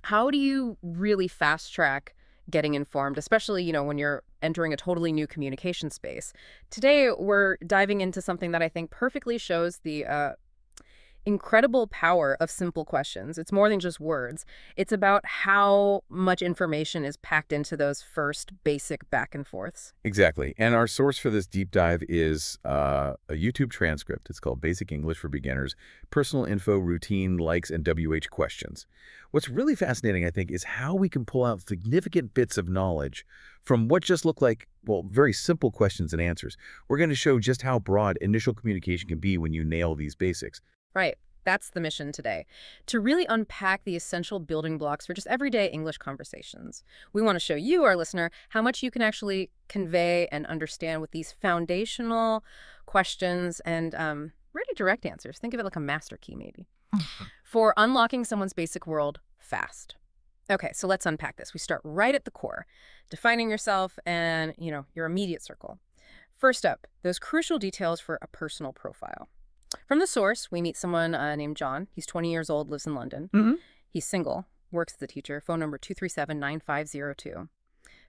How do you really fast track getting informed, especially, when you're entering a totally new communication space? Today, we're diving into something that I think perfectly shows the incredible power of simple questions. It's more than just words. It's about how much information is packed into those first basic back and forths. Exactly. And our source for this deep dive is a YouTube transcript. It's called Basic English for Beginners, Personal Info, Routine, Likes, and WH Questions. What's really fascinating, I think, is how we can pull out significant bits of knowledge from what just look like, well, very simple questions and answers. We're going to show just how broad initial communication can be when you nail these basics. Right. That's the mission today, to really unpack the essential building blocks for just everyday English conversations. We want to show you, our listener, how much you can actually convey and understand with these foundational questions and really direct answers. Think of it like a master key, maybe, for unlocking someone's basic world fast. Okay, so let's unpack this. We start right at the core, defining yourself and, your immediate circle. First up, those crucial details for a personal profile. From the source, we meet someone named John. He's 20 years old, lives in London. He's single, works as a teacher, phone number 237-9502.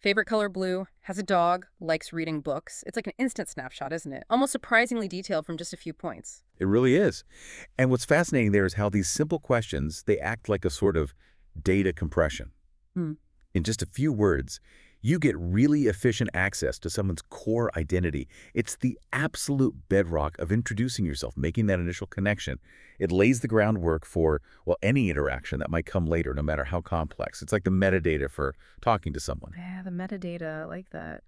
Favorite color blue, has a dog, likes reading books. It's like an instant snapshot, isn't it? Almost surprisingly detailed from just a few points. It really is. And what's fascinating there is how these simple questions, they act like a sort of data compression. Hmm. In just a few words, you get really efficient access to someone's core identity. It's the absolute bedrock of introducing yourself, making that initial connection. It lays the groundwork for, well, any interaction that might come later, no matter how complex. It's like the metadata for talking to someone. Yeah, the metadata, I like that.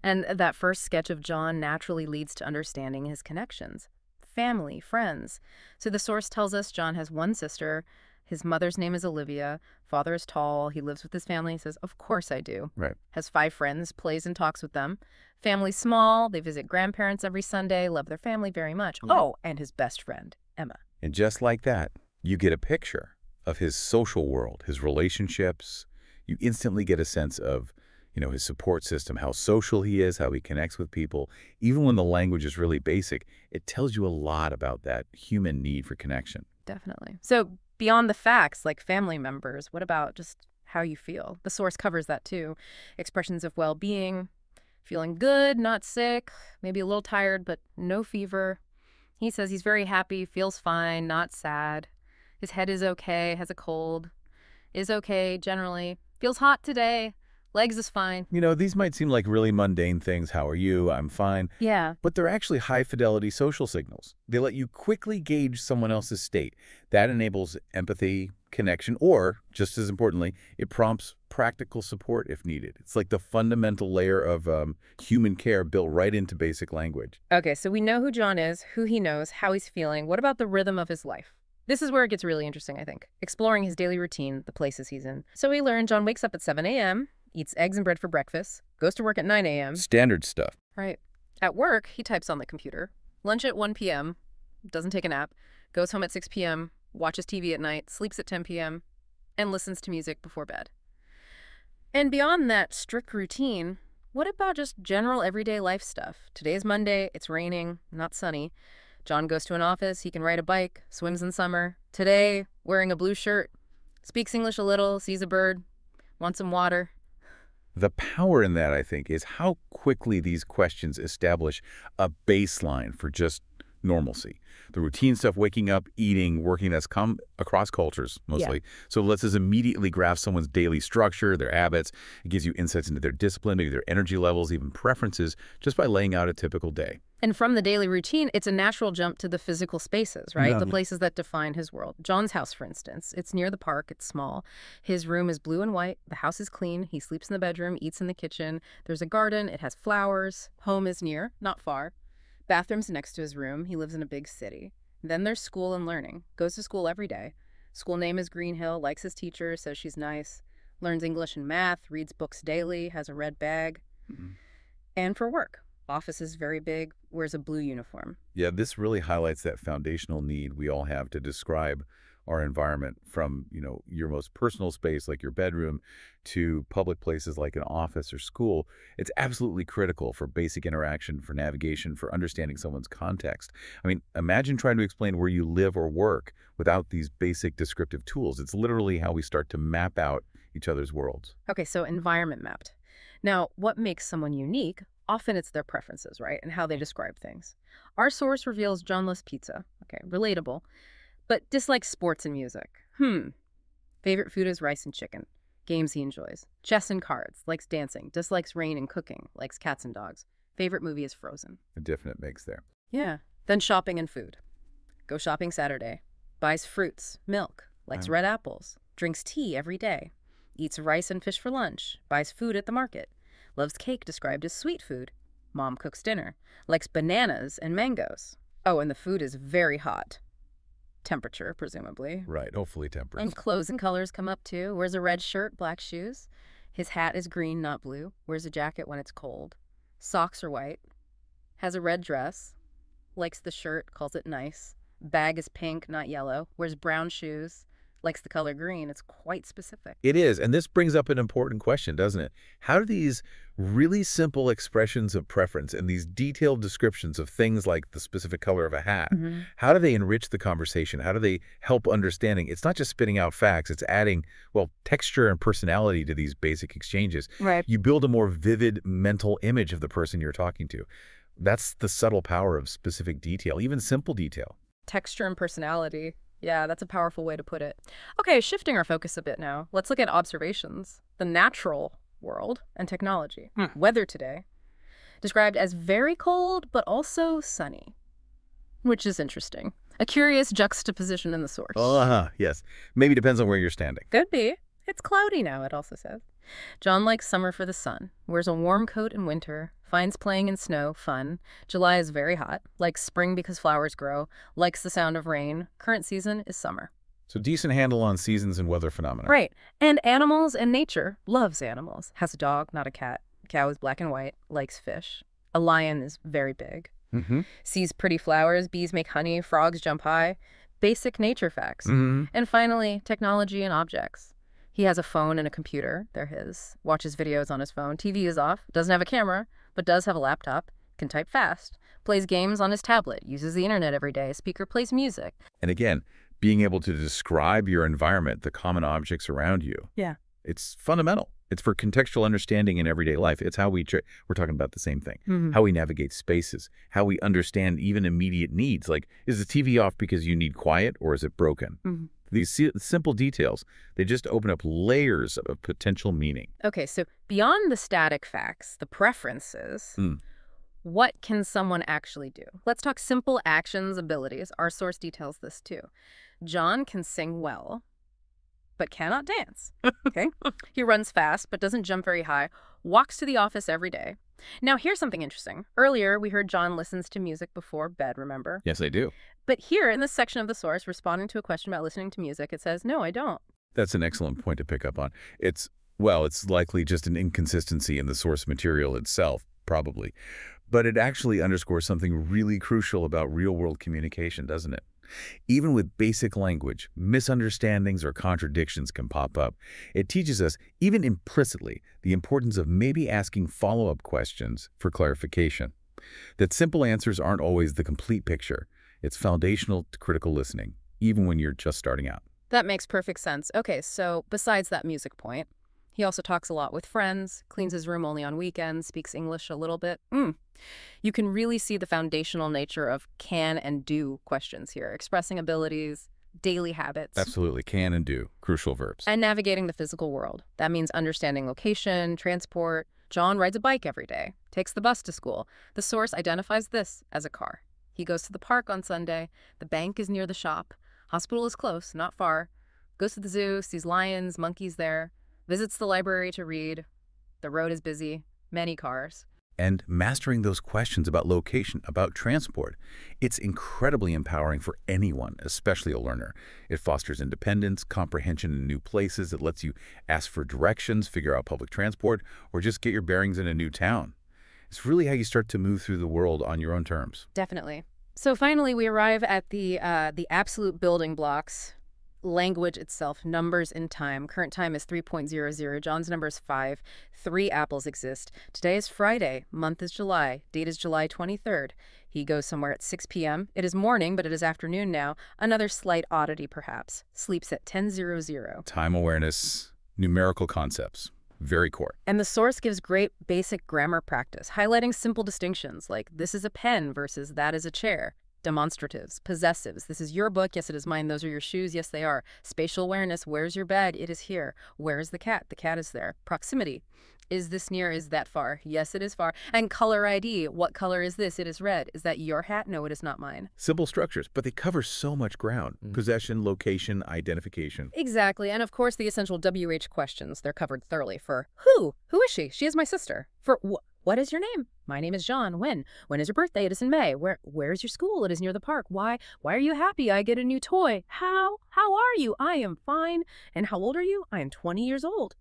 And that first sketch of John naturally leads to understanding his connections. Family, friends. So the source tells us John has one sister. His mother's name is Olivia. Father is tall. He lives with his family. He says, of course I do. Right. Has 5 friends, plays and talks with them. Family's small. They visit grandparents every Sunday, love their family very much. Yeah. Oh, and his best friend, Emma. And just like that, you get a picture of his social world, his relationships. You instantly get a sense of, his support system, how social he is, how he connects with people. Even when the language is really basic, it tells you a lot about that human need for connection. Definitely. So beyond the facts, like family members, what about just how you feel? The source covers that too. Expressions of well-being, feeling good, not sick, maybe a little tired, but no fever. He says he's very happy, feels fine, not sad. His head is okay, has a cold, is okay generally, feels hot today, legs is fine. These might seem like really mundane things. How are you? I'm fine. Yeah. But they're actually high-fidelity social signals. They let you quickly gauge someone else's state. That enables empathy, connection, or, just as importantly, it prompts practical support if needed. It's like the fundamental layer of human care built right into basic language. Okay, so we know who John is, who he knows, how he's feeling. What about the rhythm of his life? This is where it gets really interesting, I think. Exploring his daily routine, the places he's in. So we learn John wakes up at 7 a.m., eats eggs and bread for breakfast, goes to work at 9 a.m. Standard stuff. Right. At work, he types on the computer. Lunch at 1 p.m., doesn't take a nap, goes home at 6 p.m., watches TV at night, sleeps at 10 p.m., and listens to music before bed. And beyond that strict routine, what about just general everyday life stuff? Today's Monday, it's raining, not sunny. John goes to an office, he can ride a bike, swims in summer. Today, wearing a blue shirt, speaks English a little, sees a bird, wants some water. The power in that, I think, is how quickly these questions establish a baseline for just normalcy. The routine stuff, waking up, eating, working, that's come across cultures mostly. Yeah. So it lets us immediately grasp someone's daily structure, their habits. It gives you insights into their discipline, maybe their energy levels, even preferences, just by laying out a typical day. And from the daily routine, it's a natural jump to the physical spaces, right? The places that define his world. John's house, for instance, it's near the park, it's small. His room is blue and white, the house is clean, he sleeps in the bedroom, eats in the kitchen. There's a garden, it has flowers. Home is near, not far. Bathroom's next to his room, he lives in a big city. Then there's school and learning. Goes to school every day. School name is Greenhill, likes his teacher, says she's nice. Learns English and math, reads books daily, has a red bag. And for work. Office is very big, wears a blue uniform. Yeah, this really highlights that foundational need we all have to describe our environment from, your most personal space like your bedroom to public places like an office or school. It's absolutely critical for basic interaction, for navigation, for understanding someone's context. I mean, imagine trying to explain where you live or work without these basic descriptive tools. It's literally how we start to map out each other's worlds. Okay, so environment mapped. Now, what makes someone unique? Often it's their preferences, right? And how they describe things. Our source reveals John loves pizza. Okay, relatable. But dislikes sports and music. Favorite food is rice and chicken. Games he enjoys. Chess and cards. Likes dancing. Dislikes rain and cooking. Likes cats and dogs. Favorite movie is Frozen. A definite mix there. Yeah. Then shopping and food. Go shopping Saturday. Buys fruits, milk. Likes red apples. Drinks tea every day. Eats rice and fish for lunch. Buys food at the market. Loves cake described as sweet food. Mom cooks dinner. Likes bananas and mangoes. Oh, and the food is very hot. Temperature, presumably. Right, hopefully temperate. And clothes and colors come up too. Wears a red shirt, black shoes. His hat is green, not blue. Wears a jacket when it's cold. Socks are white. Has a red dress. Likes the shirt, calls it nice. Bag is pink, not yellow. Wears brown shoes. Likes the color green. It's quite specific. It is, and this brings up an important question, doesn't it? How do these really simple expressions of preference and these detailed descriptions of things like the specific color of a hat, how do they enrich the conversation? How do they help understanding? It's not just spitting out facts, it's adding, well, texture and personality to these basic exchanges. Right. You build a more vivid mental image of the person you're talking to. That's the subtle power of specific detail, even simple detail. Texture and personality. Yeah, that's a powerful way to put it. Okay, shifting our focus a bit now. Let's look at observations. The natural world and technology. Weather today. Described as very cold, but also sunny. Which is interesting. A curious juxtaposition in the source. Oh, yes. Maybe depends on where you're standing. Could be. It's cloudy now, it also says. John likes summer for the sun, wears a warm coat in winter, finds playing in snow fun. July is very hot, likes spring because flowers grow, likes the sound of rain. Current season is summer. So decent handle on seasons and weather phenomena. Right. And animals and nature. Loves animals. Has a dog, not a cat. Cow is black and white, likes fish. A lion is very big. Sees pretty flowers, bees make honey, frogs jump high. Basic nature facts. And finally, technology and objects. He has a phone and a computer. They're his. Watches videos on his phone. TV is off. Doesn't have a camera, but does have a laptop. Can type fast. Plays games on his tablet. Uses the internet every day. Speaker plays music. And again, being able to describe your environment, the common objects around you. Yeah. It's fundamental. It's for contextual understanding in everyday life. It's how we're talking about the same thing. How we navigate spaces, how we understand even immediate needs. Like, is the TV off because you need quiet or is it broken? These simple details, they just open up layers of potential meaning. Okay, so beyond the static facts, the preferences, what can someone actually do? Let's talk simple actions, abilities. Our source details this too. John can sing well, but cannot dance. Okay? He runs fast, but doesn't jump very high, walks to the office every day. Now, here's something interesting. Earlier, we heard John listens to music before bed, remember? Yes, I do. But here in this section of the source, responding to a question about listening to music, it says, no, I don't. That's an excellent point to pick up on. It's likely just an inconsistency in the source material itself, probably. But it actually underscores something really crucial about real-world communication, doesn't it? Even with basic language, misunderstandings or contradictions can pop up. It teaches us, even implicitly, the importance of maybe asking follow-up questions for clarification. That simple answers aren't always the complete picture. It's foundational to critical listening, even when you're just starting out. That makes perfect sense. Okay, so besides that music point, he also talks a lot with friends, cleans his room only on weekends, speaks English a little bit. You can really see the foundational nature of can and do questions here, expressing abilities, daily habits. Absolutely. Can and do. Crucial verbs. And navigating the physical world. That means understanding location, transport. John rides a bike every day, takes the bus to school. The source identifies this as a car. He goes to the park on Sunday. The bank is near the shop. Hospital is close, not far. Goes to the zoo, sees lions, monkeys there. Visits the library to read. The road is busy. Many cars. And mastering those questions about location, about transport, it's incredibly empowering for anyone, especially a learner. It fosters independence, comprehension in new places. It lets you ask for directions, figure out public transport, or just get your bearings in a new town. It's really how you start to move through the world on your own terms. Definitely. So finally, we arrive at the absolute building blocks. language itself, numbers in time. Current time is 3.00. John's number is 5. 3 apples exist. Today is Friday. Month is July. Date is July 23rd. He goes somewhere at 6 p.m. It is morning, but it is afternoon now. Another slight oddity, perhaps. Sleeps at 10:00. Time awareness, numerical concepts, very core. And the source gives great basic grammar practice, highlighting simple distinctions like this is a pen versus that is a chair. Demonstratives, possessives. This is your book. Yes, it is mine. Those are your shoes. Yes, they are. Spatial awareness. Where's your bag? It is here. Where is the cat? The cat is there. Proximity. Is this near? Is that far? Yes, it is far. And color ID. What color is this? It is red. Is that your hat? No, it is not mine. Simple structures, but they cover so much ground. Possession, location, identification. Exactly. And of course, the essential WH questions. They're covered thoroughly. For who? Who is she? She is my sister. For what is your name? My name is John. When? When is your birthday? It is in May. Where is your school? It is near the park. Why are you happy? I get a new toy. How are you? I am fine. And how old are you? I am 20 years old.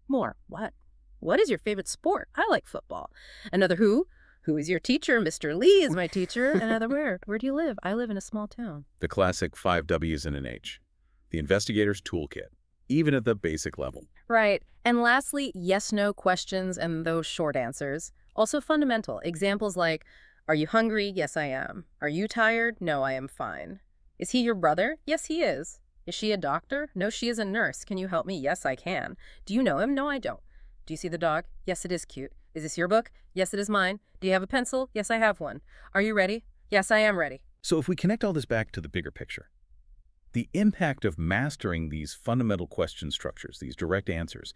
More. What? What is your favorite sport? I like football. Another who? Who is your teacher? Mr. Lee is my teacher. Another where? Where do you live? I live in a small town. The classic 5 W's and an H. The investigator's toolkit, even at the basic level. Right. And lastly, yes-no questions and those short answers. Also fundamental. Examples like, are you hungry? Yes, I am. Are you tired? No, I am fine. Is he your brother? Yes, he is. Is she a doctor? No, she is a nurse. Can you help me? Yes, I can. Do you know him? No, I don't. Do you see the dog? Yes, it is cute. Is this your book? Yes, it is mine. Do you have a pencil? Yes, I have one. Are you ready? Yes, I am ready. So if we connect all this back to the bigger picture, the impact of mastering these fundamental question structures, these direct answers,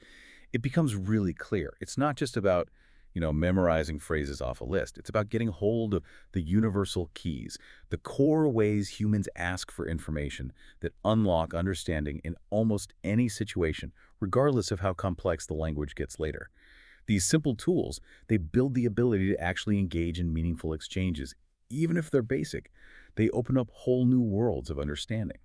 it becomes really clear. It's not just about, memorizing phrases off a list. It's about getting hold of the universal keys, the core ways humans ask for information that unlock understanding in almost any situation, regardless of how complex the language gets later. These simple tools, they build the ability to actually engage in meaningful exchanges. Even if they're basic, they open up whole new worlds of understanding.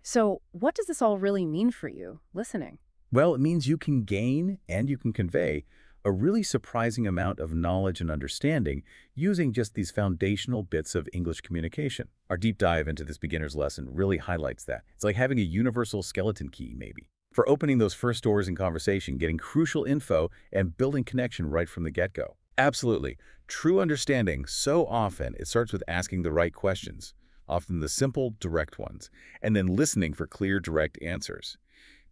So what does this all really mean for you, listening? Well, it means you can gain and you can convey a really surprising amount of knowledge and understanding using just these foundational bits of English communication. Our deep dive into this beginner's lesson really highlights that. It's like having a universal skeleton key, maybe, for opening those first doors in conversation, getting crucial info, and building connection right from the get-go. Absolutely. True understanding, so often, it starts with asking the right questions, often the simple, direct ones, and then listening for clear, direct answers.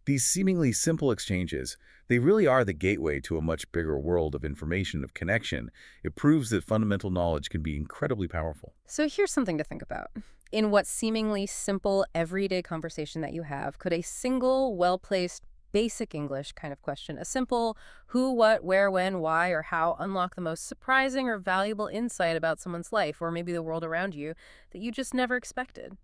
These seemingly simple exchanges, they really are the gateway to a much bigger world of information, of connection. It proves that fundamental knowledge can be incredibly powerful. So here's something to think about. In what seemingly simple, everyday conversation that you have, could a single, well-placed, basic English kind of question, a simple who, what, where, when, why, or how, unlock the most surprising or valuable insight about someone's life or maybe the world around you that you just never expected?